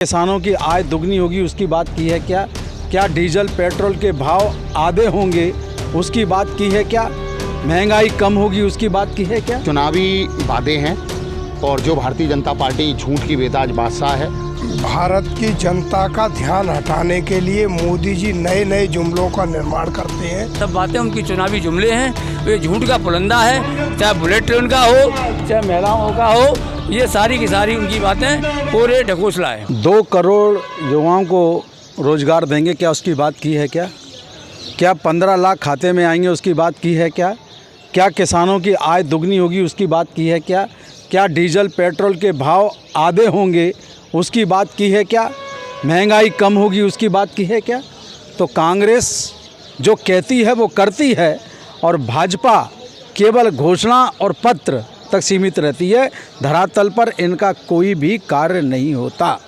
किसानों की आय दुगनी होगी उसकी बात की है क्या? क्या डीजल पेट्रोल के भाव आधे होंगे उसकी बात की है क्या? महंगाई कम होगी उसकी बात की है क्या? चुनावी वादे हैं और जो भारतीय जनता पार्टी झूठ की बेताज बादशाह है। भारत की जनता का ध्यान हटाने के लिए मोदी जी नए नए जुमलों का निर्माण करते हैं। सब बातें उनकी चुनावी जुमले हैं, ये झूठ का पुलंदा है। चाहे बुलेट ट्रेन का हो, चाहे महिलाओं का हो, ये सारी की सारी उनकी बातें पूरे ढकोसला है। 2 करोड़ युवाओं को रोजगार देंगे क्या उसकी बात की है क्या? क्या 15 लाख खाते में आएंगे उसकी बात की है क्या? क्या किसानों की आय दुगनी होगी उसकी बात की है क्या? क्या डीजल पेट्रोल के भाव आधे होंगे उसकी बात की है क्या? महंगाई कम होगी उसकी बात की है क्या? तो कांग्रेस जो कहती है वो करती है और भाजपा केवल घोषणा और पत्र तक सीमित रहती है। धरातल पर इनका कोई भी कार्य नहीं होता।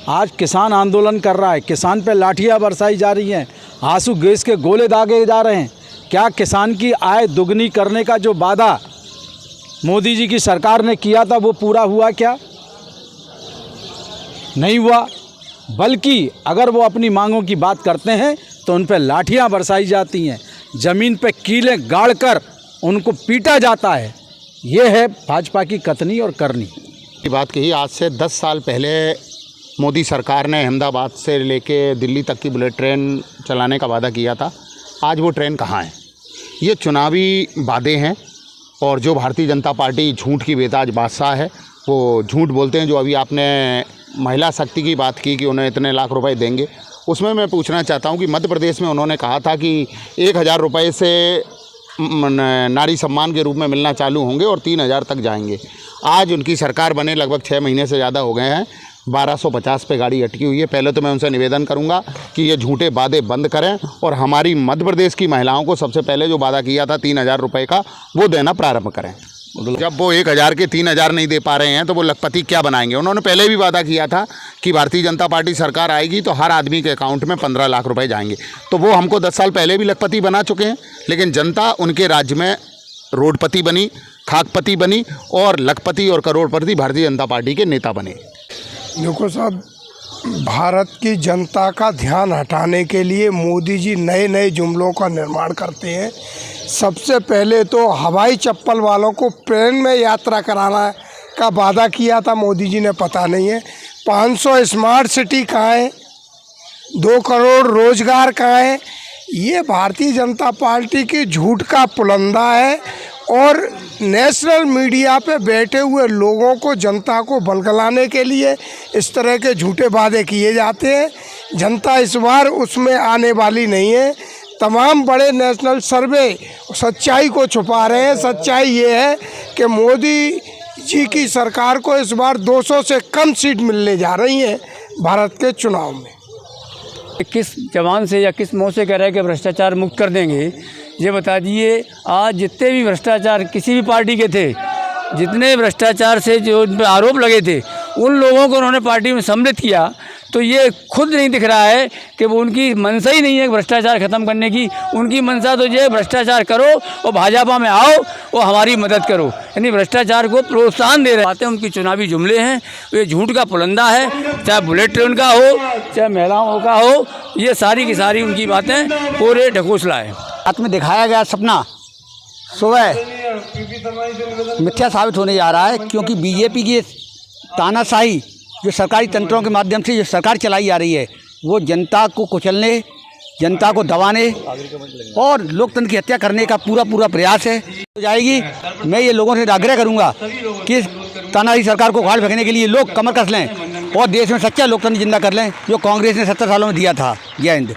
आज किसान आंदोलन कर रहा है, किसान पे लाठियां बरसाई जा रही हैं, आंसू गैस के गोले दागे जा रहे हैं। क्या किसान की आय दुगनी करने का जो वादा मोदी जी की सरकार ने किया था वो पूरा हुआ क्या? नहीं हुआ। बल्कि अगर वो अपनी मांगों की बात करते हैं तो उन पर लाठियां बरसाई जाती हैं, ज़मीन पे कीलें गाड़कर उनको पीटा जाता है। ये है भाजपा की कथनी और करनी की बात कही। आज से 10 साल पहले मोदी सरकार ने अहमदाबाद से लेके दिल्ली तक की बुलेट ट्रेन चलाने का वादा किया था। आज वो ट्रेन कहाँ है? ये चुनावी वादे हैं और जो भारतीय जनता पार्टी झूठ की बेताज बादशाह है वो झूठ बोलते हैं। जो अभी आपने महिला शक्ति की बात की कि उन्हें इतने लाख रुपए देंगे, उसमें मैं पूछना चाहता हूं कि मध्य प्रदेश में उन्होंने कहा था कि 1000 रुपये से नारी सम्मान के रूप में मिलना चालू होंगे और 3000 तक जाएंगे। आज उनकी सरकार बने लगभग 6 महीने से ज़्यादा हो गए हैं, 1250 पे गाड़ी अटकी हुई है। पहले तो मैं उनसे निवेदन करूंगा कि ये झूठे वादे बंद करें और हमारी मध्य प्रदेश की महिलाओं को सबसे पहले जो वादा किया था 3000 रुपये का वो देना प्रारंभ करें। जब वो 1000 के 3000 नहीं दे पा रहे हैं तो वो लखपति क्या बनाएंगे? उन्होंने पहले भी वादा किया था कि भारतीय जनता पार्टी सरकार आएगी तो हर आदमी के अकाउंट में 15 लाख रुपए जाएंगे। तो वो हमको 10 साल पहले भी लखपति बना चुके हैं, लेकिन जनता उनके राज्य में रोडपति बनी, खाकपति बनी और लखपति और करोड़पति भारतीय जनता पार्टी के नेता बने। देखो साहब, भारत की जनता का ध्यान हटाने के लिए मोदी जी नए नए जुमलों का निर्माण करते हैं। सबसे पहले तो हवाई चप्पल वालों को प्लेन में यात्रा कराना का वादा किया था मोदी जी ने, पता नहीं है। 500 स्मार्ट सिटी कहाँ है? 2 करोड़ रोजगार कहाँ है? ये भारतीय जनता पार्टी की झूठ का पुलंदा है और नेशनल मीडिया पे बैठे हुए लोगों को, जनता को बलगलाने के लिए इस तरह के झूठे वादे किए जाते हैं। जनता इस बार उसमें आने वाली नहीं है। तमाम बड़े नेशनल सर्वे सच्चाई को छुपा रहे हैं। सच्चाई ये है कि मोदी जी की सरकार को इस बार 200 से कम सीट मिलने जा रही हैं भारत के चुनाव में। किस जवान से या किस मुँह से कह रहे हैं कि भ्रष्टाचार मुक्त कर देंगे? ये बता दिए। आज जितने भी भ्रष्टाचार किसी भी पार्टी के थे, जितने भ्रष्टाचार से जो उन पर आरोप लगे थे, उन लोगों को उन्होंने पार्टी में सम्मिलित किया। तो ये खुद नहीं दिख रहा है कि वो उनकी मंशा ही नहीं है भ्रष्टाचार ख़त्म करने की। उनकी मंशा तो ये भ्रष्टाचार करो और भाजपा में आओ और हमारी मदद करो, यानी भ्रष्टाचार को प्रोत्साहन दे रहे बातें उनकी चुनावी जुमले हैं। ये झूठ का पुलंदा है। चाहे बुलेट ट्रेन का हो, चाहे महिलाओं का हो, ये सारी की सारी उनकी बातें पूरे ढकोसला है। रात में दिखाया गया सपना सुबह मिथ्या साबित होने जा रहा है, क्योंकि बीजेपी की तानाशाही जो सरकारी तंत्रों के माध्यम से जो सरकार चलाई जा रही है वो जनता को कुचलने, जनता को दबाने और लोकतंत्र की हत्या करने का पूरा प्रयास है हो जाएगी। मैं ये लोगों से आग्रह करूंगा कि तानाशाही सरकार को उखाड़ फेंकने के लिए लोग कमर कस लें और देश में सच्चा लोकतंत्र जिंदा कर लें जो कांग्रेस ने 70 सालों में दिया था। जय हिंद।